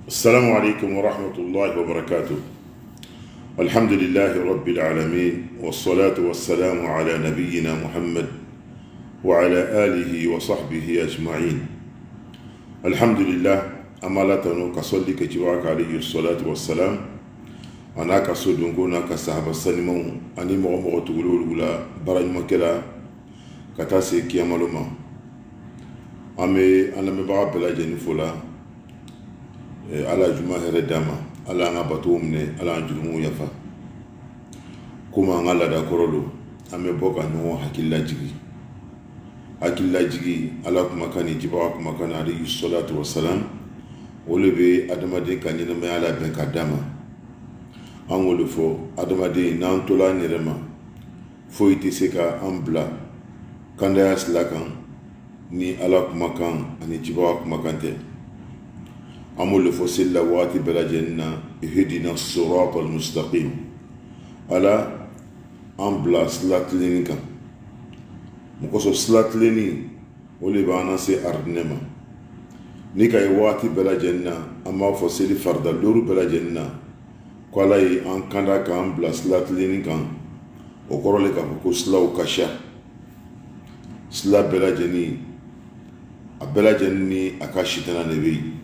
السلام عليكم ورحمة الله وبركاته. الحمد لله رب العالمين، والصلاة والسلام على نبينا محمد وعلى آله وصحبه أجمعين. الحمد لله أمالتنا كصلي كتباك عليه الصلاة والسلام. أنا كصدقنا كصحابة السلمون أني مغمغ تقولوا الأولى برج مكلا كتاسي كياملوما أمي أنا مبغى بلا جنفولا ala juma here dama ala nga bato mne ala jurumu yafa kuma nga lada korolo ame boka no hakilla jigi ala kuma kani jibawa kuma kana alayhi salatu wassalam olebe adamade kanina me ala ben kadama angolo fo adamade nan tola nirema fo ite seka ambla kanda yaslakan ni ala kuma kan ani jibawa kuma kante أمول فسيل واتي بلجنا اهدنا الصراط المستقيم على أمبلا سلاتلينيكا مكوسو سلاتليني ولي بانا سي أردنما نيكا يواتي بلجنا أما فسيل فرد اللور بلجنا كوالاي أنكاندا كأمبلا سلاتلينيكا وكوروليكا فكو سلاو كاشا سلا بلجني أبلجني أكاشتنا نبي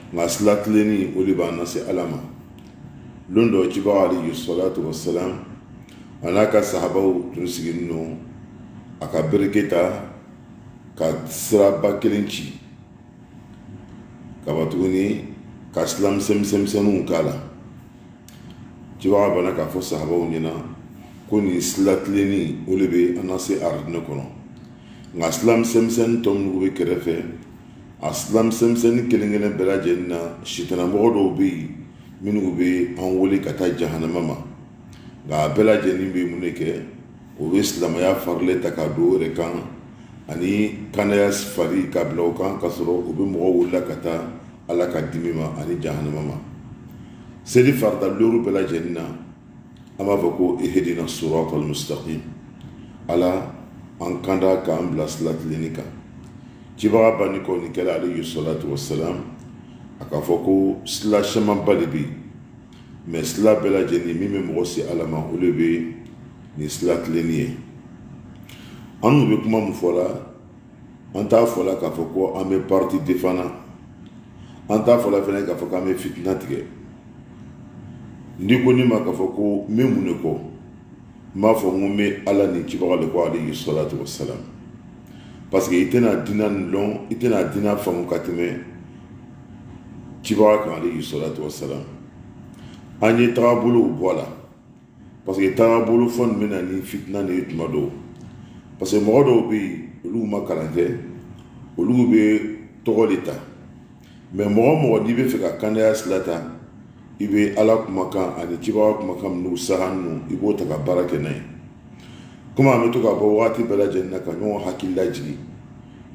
nga slatleni uliba nasi alama londo jibawa alayhi salatu wassalam anaka sahabaw tunsigino aka berketa ka sraba kelenci kabatuni ka islam sem kala jibawa bana ka fo sahabaw nyina kuni slatleni ulibe anasi ardne kono nga islam sem tom nubi kerefe aslam semsen kelengene belajenna shitana mogodo bi minu be an woli kata jahannama ma ga belajeni be muneke o islam ya farle takado rekan ani kanayas fari kablo kan kasro o be mogo wala kata ala kadimima ani jahannama ma sedi farda luru belajenna ama bako ihdina siratal mustaqim ala an kanda ka ambla salat linika jibaga bani ko ni kala alayhi salatu wassalam aka foko sla shama balibi mais sla bela jeni mime mosi alama ulebe ni sla tleniye anu be kuma mu fola anta fola ka foko ame parti defana anta fola fene ka foko ame fitna tige ndiko ni maka foko memune ko ma fo ngume ala ni jibaga le ko alayhi salatu wassalam parce que itena dinan long itena dina famu katime tibawa kan alayhi salatu wassalam anye tabulu voilà parce que tabulu fon mena ni fitna ni itmado parce que modo bi lu makalante lu be togolita mais mo di be fika kanda slata ibe ala kuma kan ani tibawa kuma kan nu sahannu ibo taka barake nay kuma ameto ka bo wati belajenna ka no hakilla jigi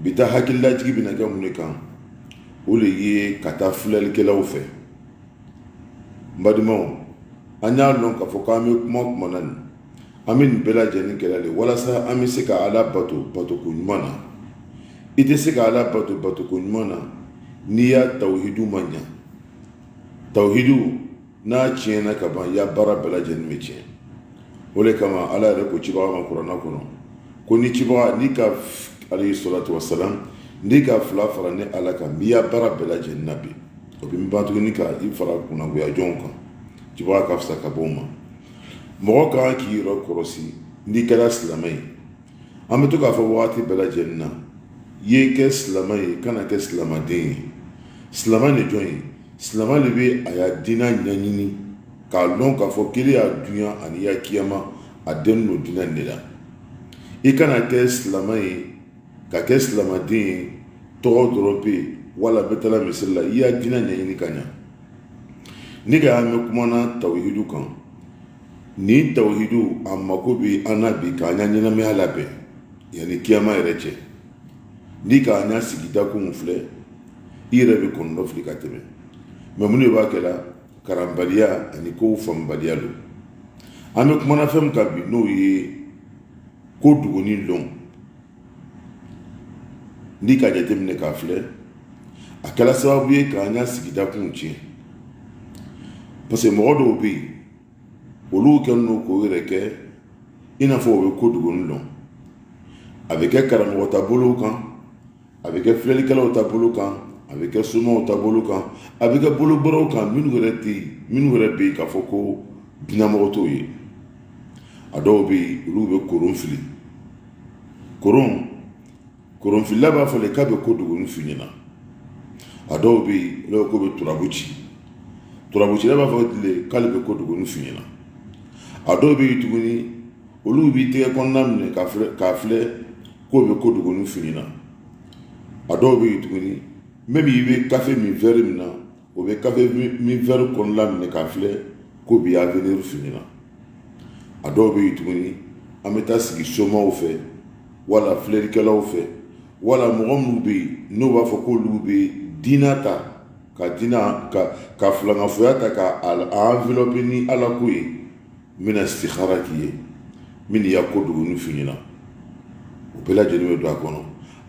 bita hakilla jigi bina ga munekan ole ye kata fulal kelaw fe mbadimo anya lon ka foka me kuma nan amin belajenni kelale wala sa ami se ka ala bato kunyumana ite se ka ala bato kunyumana niya tauhidu manya tauhidu na chena ka ban ya bara belajenni meche ole kama ala yɛrɛ ko cibaga ma kuranna kɔnɔ ko ni cibaga ni ka alayhi salatu wassalam ni ka fila fara ni ala kan n'i y'a baara bɛɛ lajɛlen na bi o bɛ ban tuguni ka i fara kunnagoya jɔnw kan cibaga ka fisa ka bɔ o ma mɔgɔ ka kan k'i yɛrɛ kɔlɔsi n'i kɛra silamɛ ye an bɛ to k'a fɔ wagati bɛɛ lajɛlen na ye kɛ silamɛ ye kana kɛ silamaden ye silamɛ de jɔn ye silamɛ de bɛ a ya diinɛ ɲɛɲini k'a lɔn k'a fɔ kelen y'a dunya ani ya kiyama a den no diinɛ de la i kana kɛ silamɛ ye ka kɛ silamaden ye tɔgɔ dɔrɔn bɛ yen wala bɛ taa misiri la i y'a diinɛ ɲɛɲini ka ɲa ni ka y'an bɛ kumana tawhidu kan ni tawhidu a mako bɛ an na bi k'an ɲa ɲɛnamaya labɛn yanni kiyama yɛrɛ cɛ ni k'an ɲa sigida kun filɛ i yɛrɛ bɛ kɔnɔnɔ fili ka tɛmɛ mɛ mun de b'a kɛ la karanbaliya ani kow fanbaliya lo an bɛ kumana fɛn min kan bi n'o ye ko duguni lɔn ni ka jateminɛ k'a filɛ a kɛla sababu ye k'an y'a sigida kun tiɲɛ parce que mɔgɔ dɔw bɛ yen olu kɛlen don k'o yɛrɛ kɛ i n'a fɔ o bɛ ko duguni dɔn a bɛ kɛ karamɔgɔ ta bolo kan a bɛ kɛ filɛlikɛlaw ta bolo kan a bɛ kɛ somaw ta bolo kan a bɛ kɛ bolobɔrɔw kan minnu yɛrɛ bɛ yen k'a fɔ ko diinɛmɔgɔ t'o ye a dɔw bɛ yen olu bɛ koron fili koronfilila b'a fɔ k'a bɛ ko duguni f'i ɲɛna a dɔw bɛ yen olu ko bɛ turabocila b'a fɔ k'ale bɛ ko duguni f'i ɲɛna a dɔw bɛ yen tuguni olu b'i tɛgɛ kɔnɔna minɛ k'a filɛ k'o bɛ ko duguni f'i ɲɛna a dɔw bɛ yen tuguni même i bɛ kafe min verre min na o bɛ kafe min verre kɔnɔna minɛ k'a filɛ k'o b'i avenir f'i ɲɛna a dɔw bɛ yen tuguni an bɛ taa sigi somaw fɛ wala filɛlikɛlaw fɛ wala mɔgɔ minnu bɛ yen n'o b'a fɔ k'olu bɛ diina ta ka filankafoya ta ka enveloppe ni ala ko ye n bɛna istikhara k'i ye min y'a ko duguni f'i ɲɛna o bɛɛ lajɛlen bɛ don a kɔnɔ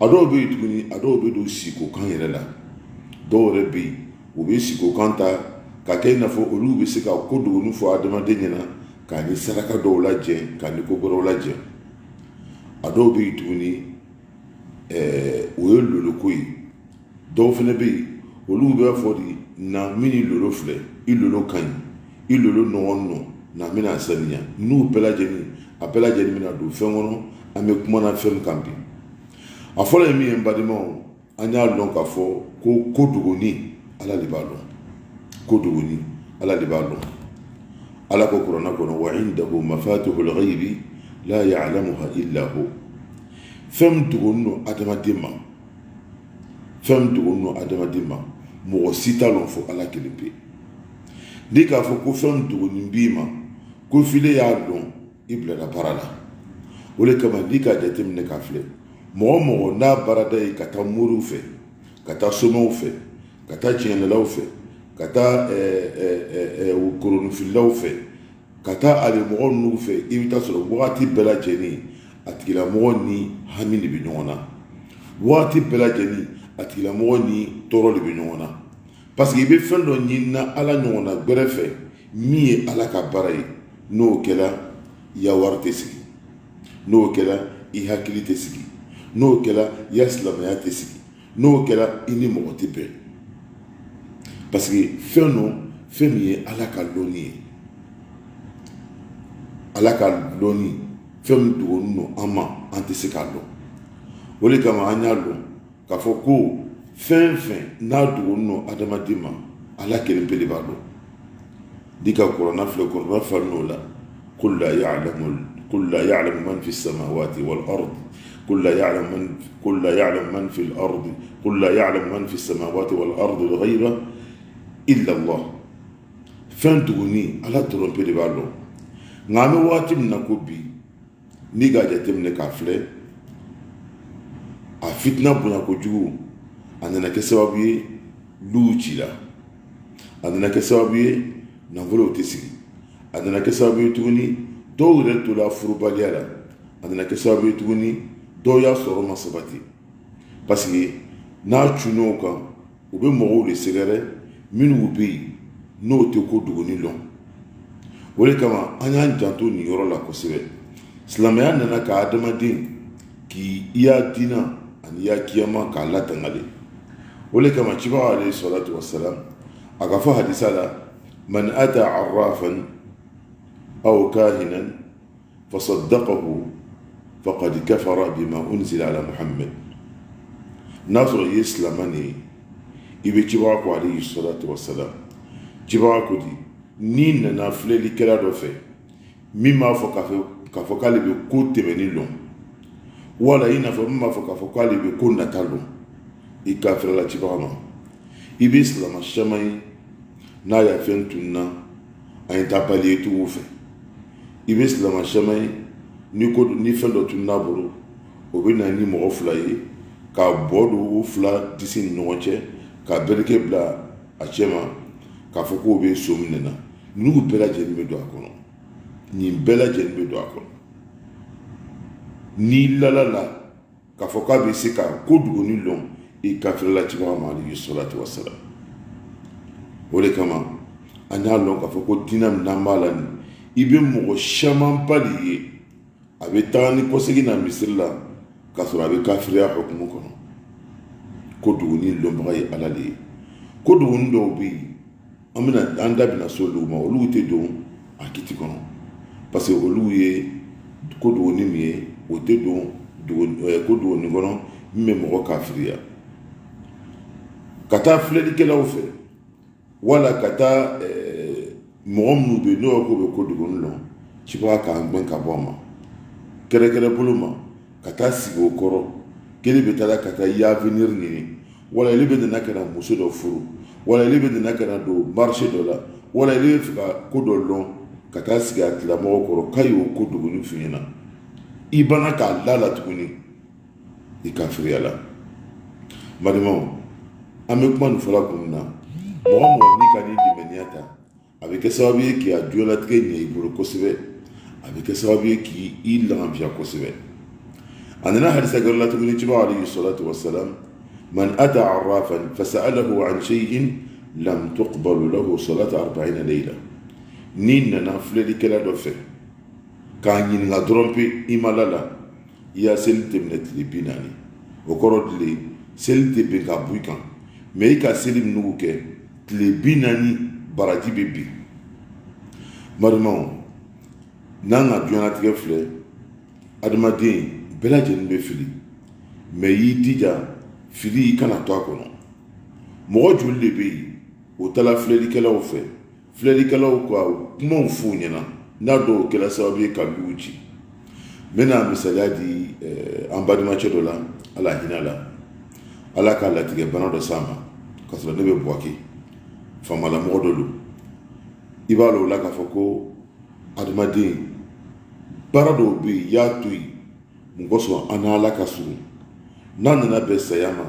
a dɔw bɛ yen tuguni a dɔw bɛ don sikokan yɛrɛ la dɔw yɛrɛ bɛ yen u bɛ sikokan ta ka kɛ i n'a fɔ olu bɛ se ka ko duguni fɔ adamaden ɲɛna k'a ni saraka dɔw lajɛ k'a ni ko wɛrɛw lajɛ a dɔw bɛ yen tuguni o ye loloko ye dɔw fana bɛ yen olu bɛ fɔ de na min ni lolo filɛ i lolo ka ɲi i lolo nɔgɔn nɔ na min na saniya n'u bɛɛ lajɛlen a bɛɛ lajɛlen bɛna don fɛn kɔnɔ an bɛ kuma na fɛn kan bi a fɔlɔ ye min ye n balimaw an y'a dɔn k'a fɔ ko duguni ala de b'a dɔn ko duguni ala de b'a dɔn ala ko kuranna kɔnɔ wa indahu mafatihul ghaibi la ya'lamuha illa hu fɛn duguni no adamaden ma mɔgɔ si t'a lɔn fɔ ala kelen pe n'i k'a fɔ ko fɛn duguni b'i ma ko file y'a dɔn i bilara baara la o de kama n'i k'a jateminɛ k'a filɛ mɔgɔ n'a baarada ye ka taa moriw fɛ ka taa somaw fɛ ka taa tiɲɛnɛlaw fɛ ka taa koronifililaw fɛ ka taa alimɔgɔ ninnu fɛ i bɛ taa sɔrɔ wagati bɛɛ lajɛlen a tigilamɔgɔ ni hami de bɛ ɲɔgɔn na wagati bɛɛ lajɛlen a tigilamɔgɔ ni tɔɔrɔ de bɛ ɲɔgɔn na parce que i bɛ fɛn dɔ ɲini na ala ɲɔgɔn na gbɛrɛ fɛ min ye ala ka baara ye n'o kɛra i ya wari tɛ sigi n'o kɛra i hakili tɛ sigi n'o kɛra i ya silamɛya tɛ sigi n'o kɛra i ni mɔgɔ tɛ bɛn parce que fɛn min ye ala ka lɔnni ye ala ka lɔnni fɛn min dogolen don an ma an tɛ se k'a dɔn o de kama an y'a dɔn k'a fɔ ko fɛn n'a dogolen don adamaden ma ala kelen pe de b'a dɔn n'i ka kuranna filɛ kuranna falen o la qul la ya'lamu man fi samawati wal ard قل لا يعلم من في الأرض قل لا يعلم من في السماوات والأرض الغيب إلا الله فان تغني على ترومبي دي بالو ngame wati mna ko bi ni ga jatemne ka fle a fitna bunya ko jugu anana ke sababu ye luci la anana ke sababu ye na volo tesigi anana ke sababu ye tuguni do reto la furubaliya la anana ke sababu ye tuguni dɔw y'a sɔrɔ ma sabati parce que n'a cun'o kan u bɛ mɔgɔw de sɛgɛrɛ minnu bɛ yen n'o tɛ ko duguni lɔn o de kama an y'an janto nin yɔrɔ la kosɛbɛ silamɛya nana ka adamaden k'i y'a diina ani y'a kiyama k'a latangale o de kama cibaga alayhi salatu wassalam a ka fɔ hadisa la man ata arrafan aw kahinan fasaddaqahu فقد كفر بما أنزل على محمد ناصر يسلمني إبي تبارك عليه الصلاة والسلام تبارك دي نين نافلة لكلا دفع مما فكالي بكو تمني لهم ولا إنا فمما فكالي بكو نتالهم إكافر الله تبارك إبي سلام الشمعي نايا فنتنا أين تابالي توفي إبي سلام الشمعي ni fɛn dɔ tun n'a bolo o bɛ na ni mɔgɔ fila ye ka bɔ don o fila disi ni ɲɔgɔn cɛ ka bereke bila a cɛ ma k'a fɔ k'o bɛ so minɛ na n'u bɛɛ lajɛlen bɛ don a kɔnɔ nin bɛɛ lajɛlen bɛ don a kɔnɔ n'i lala la k'a fɔ k'a bɛ se ka ko duguni lɔn i kafiri la cibaga ma alayhi salatu wassalam. O le kama an y'a lɔn k'a fɔ ko diinɛ min n'an b'a la nin i bɛ mɔgɔ caman ba de ye a bɛ taga ni kɔsegin na misiri la k'a sɔrɔ a bɛ kafiriya hukumu kɔnɔ ko duguni lɔnbaga ye ala de ye. Ko duguni dɔw bɛ yen an da bɛna so olu ma olu tɛ don a kiti kɔnɔ parce que olu ye ko duguni min ye o tɛ don ko duguni kɔnɔ min bɛ mɔgɔ kafiriya. Ka taa filɛlikɛlaw fɛ wala ka taa mɔgɔ minnu bɛ yen n'o ko bɛ ko duguni lɔn cibaga k'an gbɛn ka bɔ a ma kɛrɛkɛrɛ bolo ma ka taa sigi o kɔrɔ kelen bɛ taa ka taa yavenir ɲini wala ele bɛ nana ka na muso dɔ furu wala ele bɛ nana ka na don marché dɔ la wala ele bɛ fɛ ka ko dɔ lɔn ka taa sigi a tigilamɔgɔ kɔrɔ k'a y'o ko duguni f'i ɲɛna i banna k'a da la tuguni i kafiriya la. Balimaw an bɛ kuma nin fɔla kun na mɔgɔ mɔgɔ n'i ka n'i limaniya ta a bɛ kɛ sababu ye k'i a diɲɛlatigɛ ɲɛ i bolo kosɛbɛ a bɛ kɛ sababu ye k'i lafiya kosɛbɛ. A nana hadisa gɛrɛ la tuguni cibaga alayhi salatu wassalam man ata arrafan fasa'alahu an shay'in lam tuqbalu lahu salatu 40 layla. N'i nana filɛlikɛla dɔ fɛ k'a ɲininka dɔrɔn pe i ma lala i y'a seli tɛmɛnɛ tile 40 o kɔrɔ tile seli tɛ bɛn ka bɔ i kan mais i ka seli nugu kɛ tile 40 baraji bɛ bin. Balimaw n'an ka diɲɛlatigɛ filɛ adamaden bɛɛ lajɛlen bɛ fili mais y'i dija fili i kana to a kɔnɔ. Mɔgɔ joli de bɛ yen o taara filɛlikɛlaw fɛ filɛlikɛlaw ka kumaw f'u ɲɛna n'a dɔw kɛra sababu ye ka luw ci. N bɛna misaliya di an badimacɛ dɔ la ala hinɛ la ala ka latigɛ bana dɔ s'a ma k'a sɔrɔ ne bɛ Buwake famalamɔgɔ dɔ don. I b'a dɔn o la k'a fɔ ko adamaden baara dɔw bɛ yen i y'a to yen mun kosɔn an n'ala ka surun n'a nana bɛn saya ma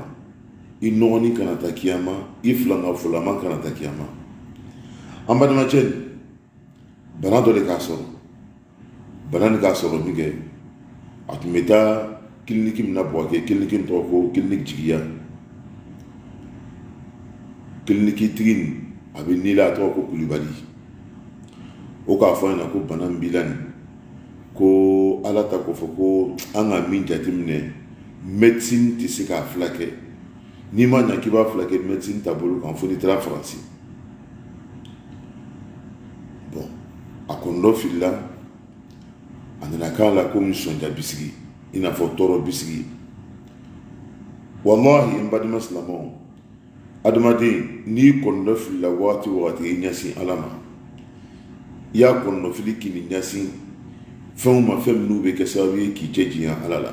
i nɔgɔni kana taa kiyama i filankanfɔlama kana taa kiyama. An badimacɛ nin bana dɔ de k'a sɔrɔ bana nin k'a sɔrɔ min kɛ a tun bɛ taa kiliniki min na Buwake kiliniki tɔgɔ ko kiliniki jigiya kiliniki tigi nin a bɛ nila a tɔgɔ ko Kulibali o k'a fɔ ɲɛna ko bana min b'i la nin ko ala ta ko fɔ ko an ka min jateminɛ médecine tɛ se k'a fulakɛ n'i ma ɲa k'i b'a fulakɛ médecine taabolo kan fo n'i taara Faransi. Bon a kɔni dɔ filila a nana k'a la ko nisɔndiya bisigi i n'a fɔ tɔɔrɔ bisigi. Wallahi n badima silamɛw adamaden n'i kɔni dɔ filila waati o waati i ɲɛsin ala ma i y'a kɔni dɔ fili k'i ni ɲɛsin fɛnw ma fɛn minnu bɛ kɛ sababu ye k'i cɛ jiyan ala la.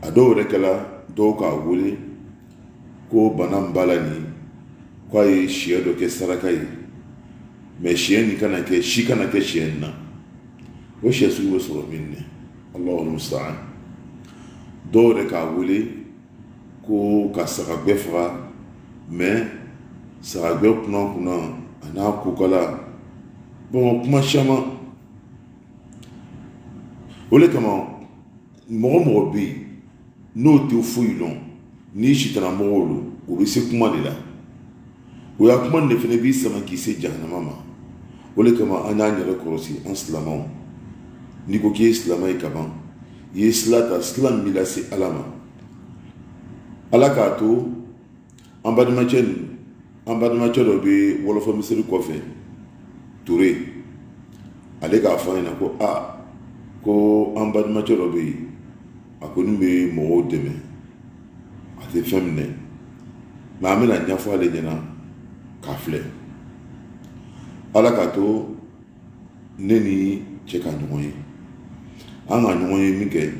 A dɔw yɛrɛ kɛla dɔw k'a wele ko bana min b'a la nin k'a ye siyɛ dɔ kɛ saraka ye mais siyɛ nin kana kɛ si kana kɛ siyɛ nin na o siyɛ sugu bɛ sɔrɔ min nɛ Allahu musta'an. Dɔw yɛrɛ k'a wele ko ka sagagbɛ faga mais sagagbɛ kunna a n'a kokala bon kuma caman. O le kama mɔgɔ mɔgɔ bɛ yen n'o tɛ foyi lɔn n'i sitana mɔgɔw don o bɛ se kuma de la o y'a kuma de fana b'i sama k'i se jahanama ma. O le kama an y'an yɛrɛ kɔlɔsi an silamɛw n'i ko k'i ye silamɛ ye kaban i ye sila ta sila min b'i lase ala ma ala k'a to an badimacɛ dɔ bɛ wɔlɔfɔ misiri kɔfɛ Ture ale k'a fɔ an ɲɛna ko ko an badimacɛ dɔ bɛ yen a kɔni bɛ mɔgɔw dɛmɛ a tɛ fɛn minɛ mais an bɛna ɲɛfɔ ale ɲɛna k'a filɛ ala k'a to ne ni cɛ ka ɲɔgɔn ye an ka ɲɔgɔn ye min kɛ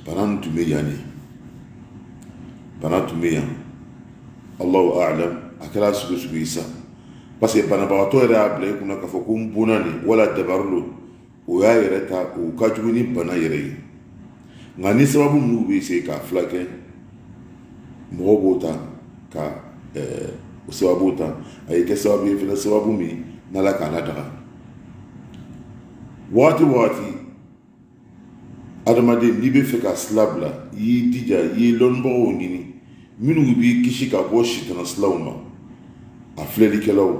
bana nin tun bɛ yan de bana tun bɛ yan Allahu a'lam a kɛra sugu ye sa parce que banabagatɔ yɛrɛ y'a bila i kunna k'a fɔ ko n bonna nin wala dabaru don o y'a yɛrɛ ta o ka jugu ni bana yɛrɛ ye nka ni sababu minnu bɛ se k'a fulakɛ mɔgɔw b'o ta ka o sababu ta a ye kɛ sababu ye fana sababu min n'ala k'a ladaga waati adamaden n'i bɛ fɛ ka sila bila i y'i dija i ye lɔnnibagaw ɲini minnu b'i kisi ka bɔ sitana silaw ma a filɛlikɛlaw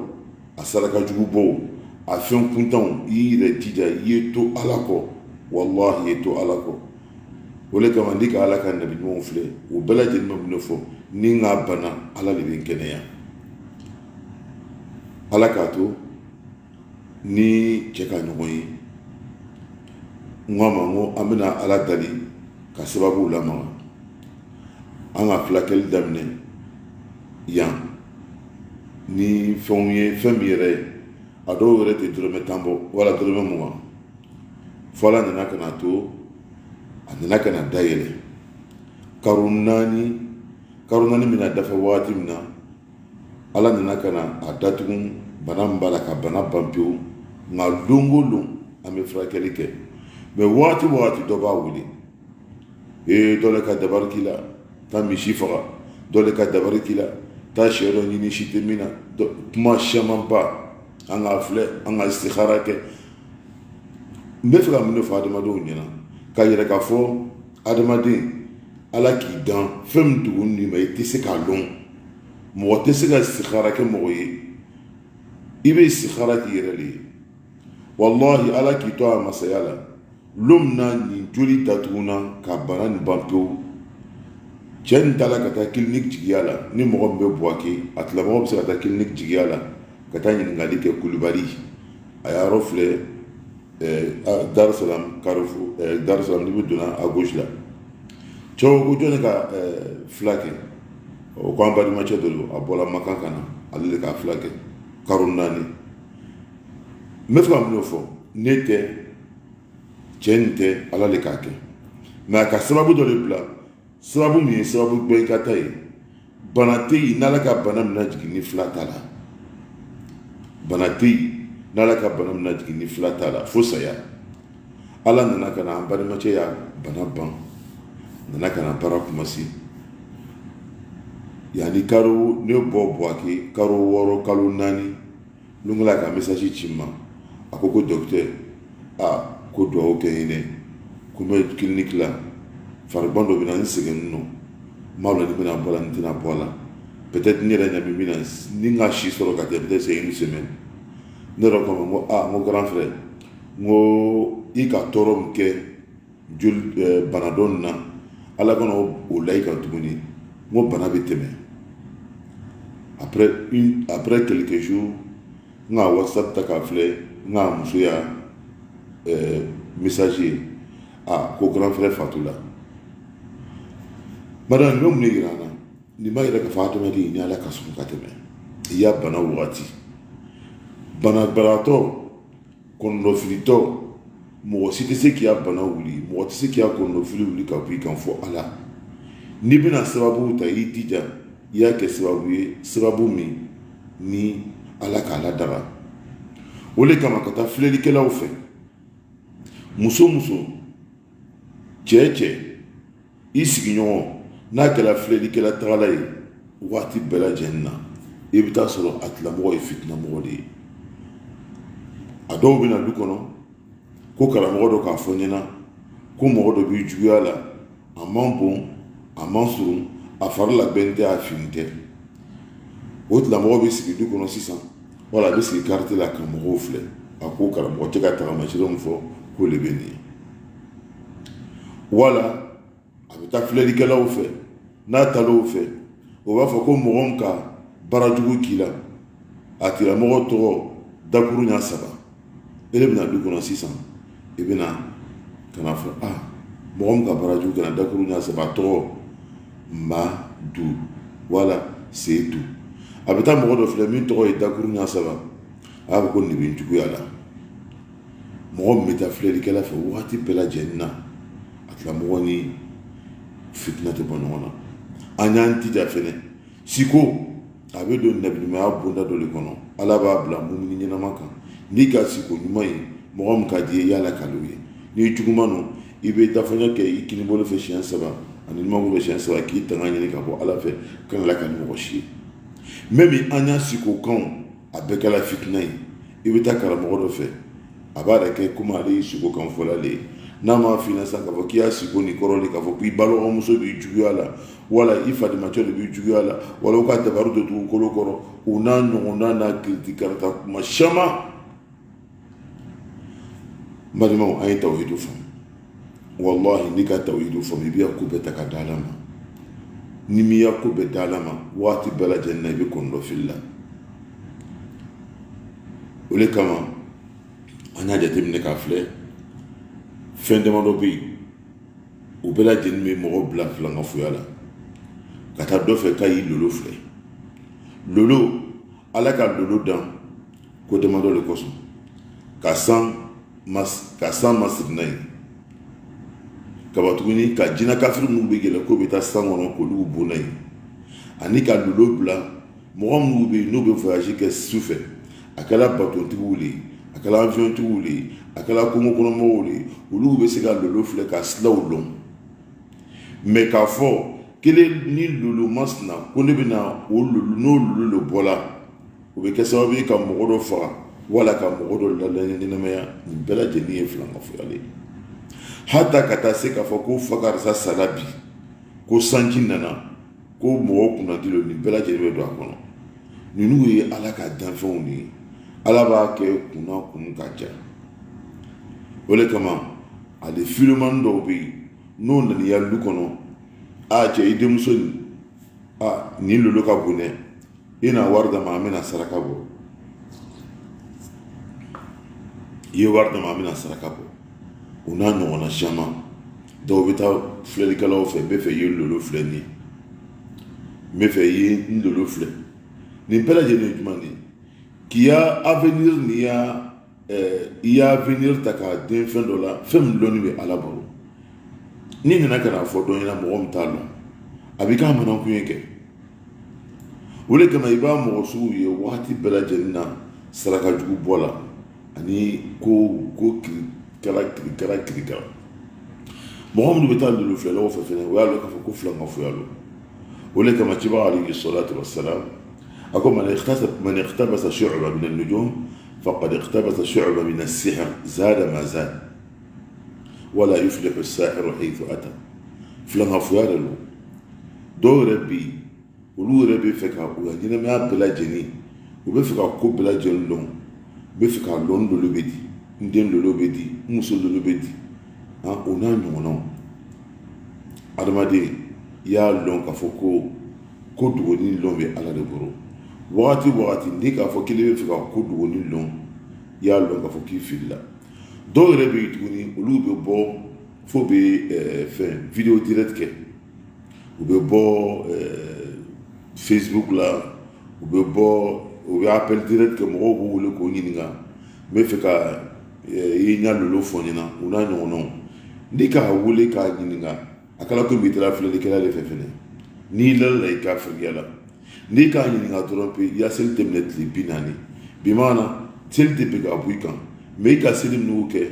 a sarakajugubɔw a fɛn kuntanw i y'i yɛrɛ dija i ye to ala kɔ wallahi i ye to ala kɔ o le kama ni ka ala ka nabi ɲumanw filɛ o bɛɛ lajɛlen bɛ mun fɔ ni n ka bana ala de bɛ n kɛnɛya ala k'a to ni cɛ ka ɲɔgɔn ye n ko a ma n ko an bɛna ala dali ka sababu lamaga an ka fulakɛli daminɛ yan ni fɛnw ye fɛn min yɛrɛ ye a dɔw yɛrɛ tɛ dɔrɔmɛ 10 bɔ wala dɔrɔmɛ 20 fɔ ala nana ka na to a nana ka na dayɛlɛ karo 4 bɛna dafa wagati min na ala nana ka na a datugu bana min b'a la ka bana ban pewu nka don o don an bɛ furakɛli kɛ mɛ wagati dɔ b'a wele dɔ le ka dabari k'i la taa misi faga dɔ le ka dabari k'i la taa sɛ dɔ ɲini si tɛ min na kuma camanba an k'a filɛ an ka istikhara kɛ n bɛ fɛ ka mun de fɔ adamadenw ɲɛna ka yɛrɛ k'a fɔ adamaden ala k'i dan fɛn min tugu nin ma i tɛ se k'a dɔn mɔgɔ tɛ se ka istikhara kɛ mɔgɔ ye i bɛ istikhara k'i yɛrɛ de ye wallahi ala k'i to a masaya la lom na nin joli datuguna ka bana nin ban pewu cɛ nin taara ka taa clinique jigiya la ni mɔgɔ min bɛ Buwake a tigilamɔgɔ bɛ se ka taa clinique jigiya la ka taa ɲininkali kɛ Kulibali a yɔrɔ filɛ Darussalam Carrefour Darussalam n'i bɛ donna à gauche la cɛw ko jɔn ka fila kɛ o ko an balimacɛ dɔ don a bɔra Makan ka na ale de ka fila kɛ karo 4 n bɛ fɛ ka mun fɔ ne tɛ cɛ nin tɛ ala de k'a kɛ mɛ a ka sababu dɔ de bila sababu min ye sababu bɛɛ i ka ta ye bana tɛ yen n'ala ka bana mina jigin ni fila t'a la bana tɛ yen n'ala ka bana mina jigin ni fila t'a la fo saya ala nana ka na an balimacɛ y'a bana ban nana ka na baara kumasi yanni karo ne bɔ Buwake karo 6 kalo 4 lungala ka message ci ma a ko docteur ko duwawu kɛ ɲinɛ ko n bɛ clinique la farigan dɔ bɛ na n sɛgɛn nɔ n m'a dɔn ni n bɛna bɔ la ni n tɛna bɔ la peut-être n yɛrɛ ɲɛ bɛ min na ni n ka si sɔrɔ ka kɛ peut-être c'est une semaine ne yɛrɛ ko a ma n ko grand frère n ko i ka tɔɔrɔ min kɛ joli bana dɔ nin na ala kana o la i kan tuguni n ko bana bɛ tɛmɛ après quelques jours n ka WhatsApp ta k'a filɛ n ka muso y'a message ko grand frère fatula madame no mun yira na ni ma yira ka fa adamaden ni ala ka sɔn ka tɛmɛ i y'a bana wagati banabagatɔ kɔnɔnɔfilitɔ mɔgɔ si tɛ se k'i ya bana wuli mɔgɔ tɛ se k'i ya kɔnɔnɔfili wuli ka bɔ i kan fɔ ala n'i bɛna sababu ta i dija i y'a kɛ sababu ye sababu min ni ala k'a ladaga o de kama ka taa filɛlikɛlaw fɛ muso cɛ i sigiɲɔgɔn n'a kɛra filɛlikɛla tagala ye waati bɛɛ lajɛlen na i bɛ taa sɔrɔ a tigilamɔgɔ ye fitinamɔgɔ de ye a dɔw bɛ na du kɔnɔ ko karamɔgɔ dɔ k'a fɔ ɲɛna ko mɔgɔ dɔ b'i juguya la a man bon a man surun a fari labɛn tɛ a fini tɛ o tigilamɔgɔ bɛ sigi du kɔnɔ sisan wala a bɛ sigi kariti la ka mɔgɔw filɛ a ko karamɔgɔ tɛ ka tagamasiyɛn min fɔ k'o de bɛ nin ye wala a bɛ taa filɛlikɛlaw fɛ n'a tal'o fɛ o b'a fɔ ko mɔgɔ min ka baarajugu k'i la a tigilamɔgɔ tɔgɔ dakuru ɲɛ 3 e de bɛna du kɔnɔ sisan i bɛna ka na fɔ mɔgɔ min ka baarajugu kɛ na dakuru ɲɛ 3 a tɔgɔ Madu wala Seedu a bɛ taa mɔgɔ dɔ filɛ min tɔgɔ ye dakuru ɲɛ 3 a b'a fɔ ko nin bɛ n juguya la mɔgɔ min bɛ taa filɛlikɛla fɛ waati bɛɛ lajɛlen na a tigilamɔgɔ ni fitina tɛ bɔ ɲɔgɔn na an y'an jija fɛnɛ siko a bɛ don nabiɲumanya bonda dɔ de kɔnɔ ala b'a bila mumini ɲɛnama kan n'i ka siko ɲuman ye mɔgɔ min ka di ye yala ka d'o ye n'i juguman don i bɛ dafaɲɛ kɛ i kinibolo fɛ siɲɛ 3 ani numanko fɛ siɲɛ 3 k'i tanga ɲini ka bɔ ala fɛ kana la ka ni mɔgɔ si ye même an y'a siko kanw a bɛɛ kɛra fitina ye i bɛ taa karamɔgɔ dɔ fɛ a b'a yɛrɛ kɛ komi ale ye siko kan fɔla le ye n'a ma fina san k'a fɔ k'i y'a sigi ni kɔrɔ de k'a fɔ k'i balɔkɔmuso b'i juguya la wala i fadimacɛ de b'i juguya la wala u ka dabaru de dugukolo kɔrɔ u n'a ɲɔgɔnna n'a kiriti karata kuma caman n balimaw an ye tawhidu faamu wallahi n'i ka tawhidu faamu i b'i ka ko bɛɛ ta ka di Ala ma ni m'i ka ko bɛɛ di Ala ma waati bɛɛ lajɛlen na i bɛ kɔnɔdɔ fili la o de kama an y'a jateminɛ k'a filɛ fɛn damadɔ bɛ yen u bɛɛ lajɛlen bɛ mɔgɔ bila filankafoya la ka taa dɔ fɛ k'a y'i lolo filɛ lolo Ala ka lolo dan ko damadɔ de kosɔn ka san masiri n'a ye kaba tuguni ka jinɛ kafiri minnu bɛ yɛlɛ k'o bɛ taa san kɔnɔ k'olu bon n'a ye ani ka lolo bila mɔgɔ minnu bɛ yen n'u bɛ voyage kɛ su fɛ a kɛra batontigiw le ye a kɛra aviyɔntigiw le ye a kɛra kungo kɔnɔmɔgɔw le ye olu bɛ se ka lolo filɛ ka silaw lɔn mɛ k'a fɔ kelen ni lolo masina ko ne bɛna o lolo n'o lolo de bɔla o bɛ kɛ sababu ye ka mɔgɔ dɔ faga wala ka mɔgɔ dɔ ɲɛnamaya nin bɛɛ lajɛlen ye filankafoya le ye hata ka taa se k'a fɔ ko fa karisa sala bi ko sanji nana ko mɔgɔw kunnadi lo nin bɛɛ lajɛlen bɛ don a kɔnɔ ninnu ye Ala ka danfɛnw de ye Ala b'a kɛ kunna kun ka ja o de kama ale filimani dɔw bɛ yen n'o nana i ya du kɔnɔ cɛ i denmuso nin lolo ka bon dɛ i na wari d'a ma an bɛna saraka bɔ i ye wari d'a ma an bɛna saraka bɔ o n'a ɲɔgɔnna caman dɔw bɛ taa filɛlikɛlaw fɛ n bɛ fɛ i ye lolo filɛ nin ye n bɛ fɛ i ye n lolo filɛ nin bɛɛ lajɛlen ye jumɛn de ye k'i y'a avenir n'i y'a avenir ta k'a den fɛn dɔ la fɛn min dɔnni bɛ Ala bolo n'i nana ka na fɔ dɔ ɲɛna mɔgɔ min t'a dɔn a b'i k'a manakun ye kɛ o de kama i b'a mɔgɔ sugu ye waati bɛɛ lajɛlen na saraka jugu bɔ la ani ko kirikara mɔgɔ minnu bɛ taa lolo filɛlaw fɛ fɛnɛ o y'a dɔn k'a fɔ ko filankafoya lo o de kama cibaga alayhi salatu wassalam a ko man iqtabasa shu'ba min an-nujum faqad iqtabasa shu'ba min as-sihr zada ma zada wala yuflihu as-sahiru haythu ata filankafoya de lo dɔw yɛrɛ bɛ yen olu yɛrɛ bɛ fɛ ka u ka ɲɛnamaya bɛɛ lajɛlen u bɛ fɛ ka ko bɛɛ lajɛlen dɔn u bɛ fɛ ka lɔn lolo bɛ di n den lolo bɛ di n muso lolo bɛ di o n'a ɲɔgɔnnaw adamaden i y'a lɔn k'a fɔ ko dogoni lɔn bɛ Ala de bolo wagati n'i k'a fɔ k'ile bɛ fɛ ka ko dogoni lɔn i y'a lɔn k'a fɔ k'i filila dɔw yɛrɛ bɛ yen tuguni olu bɛ bɔ fo bɛ fɛn video direct kɛ u bɛ bɔ Facebook la u bɛ appel direct kɛ mɔgɔw b'u wele k'o ɲininka n bɛ fɛ ka i ɲa lolo fɔ ɲɛna u n'a ɲɔgɔnnaw n'i k'a wele k'a ɲininka a kɛra komi i taara filɛlikɛla de fɛ fɛnɛ n'i lalala i k'a firiya la n'i k'a ɲininka dɔrɔn pe i ya seli tɛ minɛ tile 40 bi maana seli tɛ bɛn ka bɔ i kan mɛ i ka seli minnu kɛ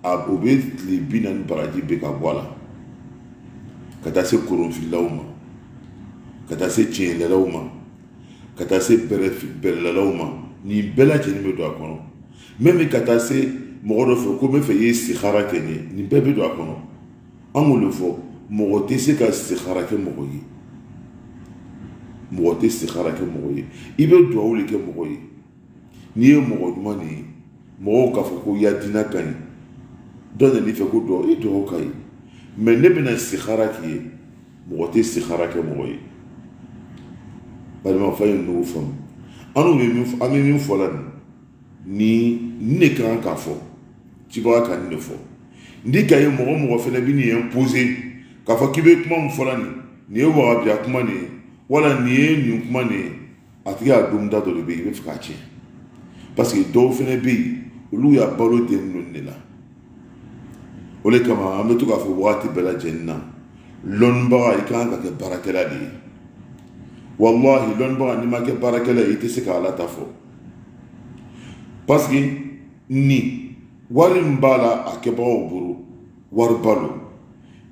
o bɛ tile 40 baraji bɛ ka bɔ a la ka taa se koronfililaw ma ka taa se tiɲɛlɛlaw ma ka taa se bɛrɛlɛlaw ma nin bɛɛ lajɛlen bɛ don a kɔnɔ même ka taa se mɔgɔ dɔ fɛ ko n bɛ fɛ i ye istikhara kɛ n ye nin bɛɛ bɛ don a kɔnɔ an k'o de fɔ mɔgɔ tɛ se ka istikhara kɛ mɔgɔ ye mɔgɔ tɛ istikhara kɛ mɔgɔ ye i bɛ duwawu de kɛ mɔgɔ ye n'i ye mɔgɔ ɲuman de ye mɔgɔw k'a fɔ ko i ya diinɛ ka ɲi dɔ nan'i fɛ ko duwawu i duwawu ka ɲi mais ne bɛna istikhara k'i ye mɔgɔ tɛ istikhara kɛ mɔgɔ ye balima fa ye ninnu faamu an bɛ min fɔ la nin ne kan k'a fɔ cibaga ka nin de fɔ n'i ka ye mɔgɔ fɛnɛ bɛ nin imposer k'a fɔ k'i bɛ kuma min fɔ la nin ye wagabiya kuma nin ye wala nin ye nin kuma nin ye a tigi y'a don da dɔ de bɛ yen i bɛ fɛ k'a tiɲɛ parce que dɔw fɛnɛ bɛ yen olu y'a balo den ninnu de la o de kama an bɛ to k'a fɔ wagati bɛɛ lajɛlen na lɔnnibaga i kan ka kɛ baarakɛla de ye wallahi lɔnnibaga n'i ma kɛ baarakɛla ye i tɛ se ka Ala ta fɔ parce que ni wari min b'a la a kɛbagaw bolo wari balo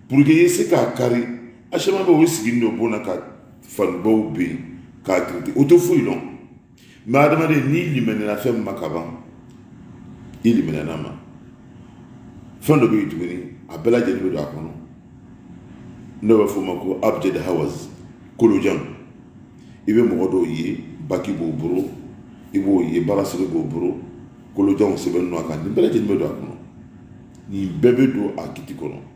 pour que i ye se k'a kari a caman bɛ o sigilen don bon na ka fanibaw bɛ yen k'a kiriti o tɛ foyi dɔn mais adamaden n'i liminɛna fɛn min ma ka ban i liminɛna ma fɛn dɔ bɛ yen tuguni a bɛɛ lajɛlen bɛ don a kɔnɔ n'o bɛ fɔ o ma ko abjad hawaz kolojan i bɛ mɔgɔ dɔw ye baki b'o bolo i b'o ye baara sɛbɛn b'o bolo kolojanw sɛbɛn n'o kan nin bɛɛ lajɛlen bɛ don a kɔnɔ nin bɛɛ bɛ don a kiti kɔnɔ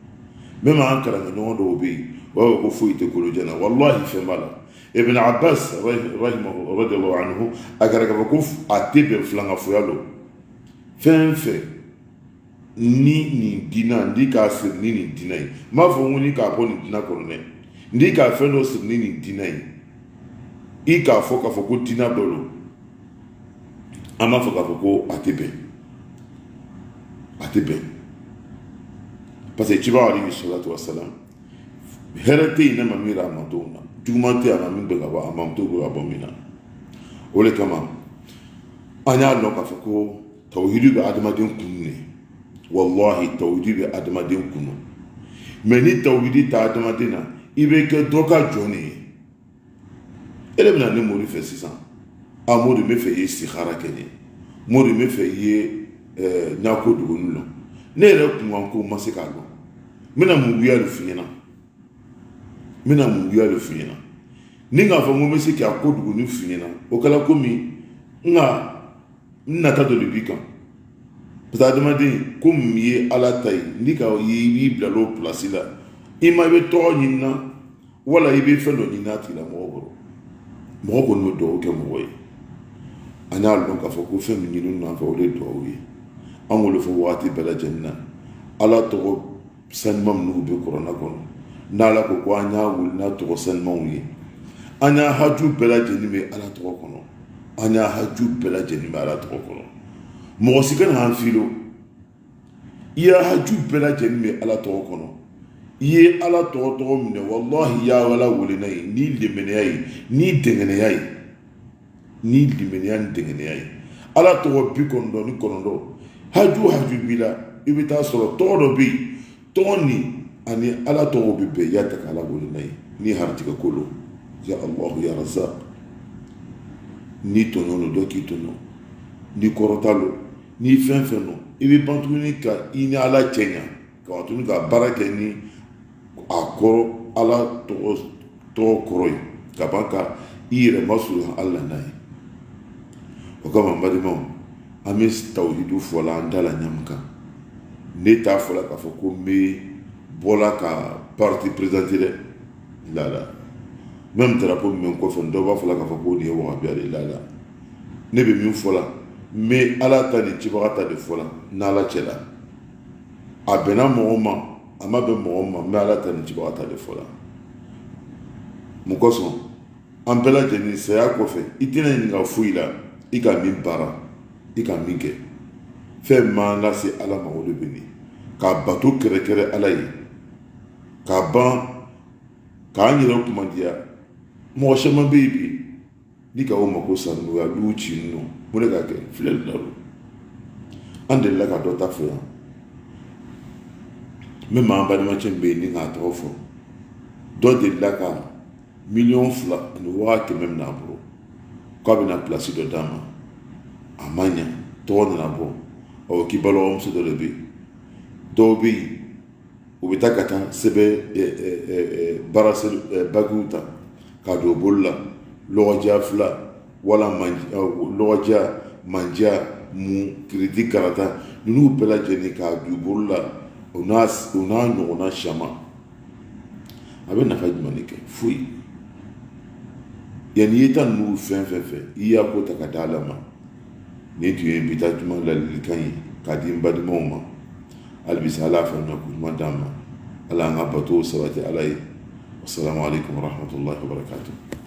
même an kalan ɲɔgɔn dɔw bɛ yen u b'a fɔ ko foyi tɛ kolojan na wallahi fɛn b'a la Ibn Abbas radiyallahu anhu a kɛra k'a fɔ ko a tɛ bɛn filankafoya lo fɛn fɛn ni nin dina ndi k'a siri ni nin dina ye n b'a fɔ ko ni k'a bɔ nin dina kɔnɔ dɛ ndi k'a fɛn dɔ siri ni nin dina ye i k'a fɔ ko dina dɔ lo an b'a fɔ k'a fɔ ko a tɛ bɛn parce que ciba alayhi salatu wassalam hɛrɛ tɛ yen ne ma min ra a ma to na juguman tɛ a ma min bɛ ka bɔ a ma to bɛ ka bɔ min na o de kama an y'a dɔn k'a fɔ ko tawhidi bɛ adamaden kun ne wallahi tawhidi bɛ adamaden kun mais ni tawhidi tɛ adamaden na i bɛ kɛ dɔ ka jɔn ye e de bɛna ne mori fɛ sisan a mori bɛ fɛ i ye istikhara kɛ ne mori bɛ fɛ i ye ɲako duguni lɔ ne yɛrɛ kun ko ma se k'a dɔn n bɛna muguya de f'i ɲɛna ni k'a fɔ ko n bɛ se k'a ko duguni f'i ɲɛna o kɛra komi nka n nata dɔ de b'i kan parce que adamaden ko min ye ala ta ye ni ka ye i b'i bila l'o place la i ma i bɛ tɔgɔ ɲini na wala i bɛ fɛn dɔ ɲini a tigilamɔgɔ kɔrɔ mɔgɔ kɔni bɛ dugawu kɛ mɔgɔ ye an y'a dɔn k'a fɔ ko fɛn min ɲini nɔfɛ o de ye dugawu ye an k'o de fɔ wagati bɛɛ lajɛlen na ala tɔgɔ sanuman minnu bɛ kuranna kɔnɔ n'ala ko an y'a wuli n'a tɔgɔ sanumanw ye an y'a haju bɛɛ lajɛlen bɛ ala tɔgɔ kɔnɔ an y'a haju bɛɛ lajɛlen bɛ ala tɔgɔ kɔnɔ mɔgɔ si kana an filo i y'a haju bɛɛ lajɛlen bɛ ala tɔgɔ kɔnɔ i ye ala tɔgɔ minɛ wallahi i y'a ala wele n'a ye ni lemɛnɛya ye ni dɛngɛnɛya ye ni lemɛnɛya ni dɛngɛnɛya ye ala tɔgɔ 99 haju b'i la i bɛ taa sɔrɔ tɔgɔ dɔ bɛ yen tɔgɔ nin ani ala tɔgɔ bɛ bɛn i y'a ta k'ala wele n'a ye ni haritigɛ ko lo ya Allah ya Razak ni tɔɲɔ lo dɔ k'i tɔɲɔ ni kɔrɔta lo ni fɛn fɛn lo i bɛ ban tuguni ka i ni ala cɛ ɲa ka tuguni ka baara kɛ ni a kɔrɔ ala tɔgɔ kɔrɔ ye ka ban ka i yɛrɛ masurunya ala n'a ye o kama n balimaw an bɛ tawhidu fɔ la an da la ɲamu kan ne t'a fɔ la k'a fɔ ko n bɛ bɔla ka parti présenté dɛ lala même drapeau min kɔfɛ dɔw b'a fɔ la k'a fɔ ko nin ye wahabiya de lala ne bɛ min fɔ la n bɛ ala ta ni cibaga ta de fɔ la n'ala cɛ la a bɛnna mɔgɔ ma a ma bɛn mɔgɔ ma n bɛ ala ta ni cibaga ta de fɔ la mun kosɔn an bɛɛ lajɛlen saya kɔfɛ i tɛna ɲininka foyi la i ka min baara i ka min kɛ fɛn ma lase ala ma o de bɛ nin k'a bato kɛrɛkɛrɛ ala ye k'a ban k'an yɛrɛ kumandiya mɔgɔ caman bɛ yen bi ni ka o ma ko sanuya l'u ci ninnu mun de ka kɛ filɛli la an delila ka dɔ ta fɔ yan même an balimacɛ min bɛ yen ni k'a tɔgɔ fɔ dɔ delila ka 2,000,000 ani 100,000 minɛ a bolo k'a bɛna pilasi dɔ d'a ma a ma ɲa tɔgɔ nana bɔ ɔ k'i balimamuso dɔ de bɛ yen dɔw bɛ yen u bɛ taa ka taa sɛbɛn baara bagiw ta k'a don bolo la lɔgɔdiya 2 wala lɔgɔdiya mandiya mun kiriti karata ninnu bɛɛ lajɛlen k'a don bolo la o n'a ɲɔgɔnna caman a bɛ nafa jumɛn de kɛ foyi yanni i ye ta ninnu fɛn fɛ i y'a ko ta ka di ala ma nin tun ye bi taa juma ladilikan ye k'a di n balimaw ma hali bisa ala fɛ na ko ɲuman d'an ma ala an ka batow sabati ala ye wassalamu alaikum warahmatullahi wabarakatuh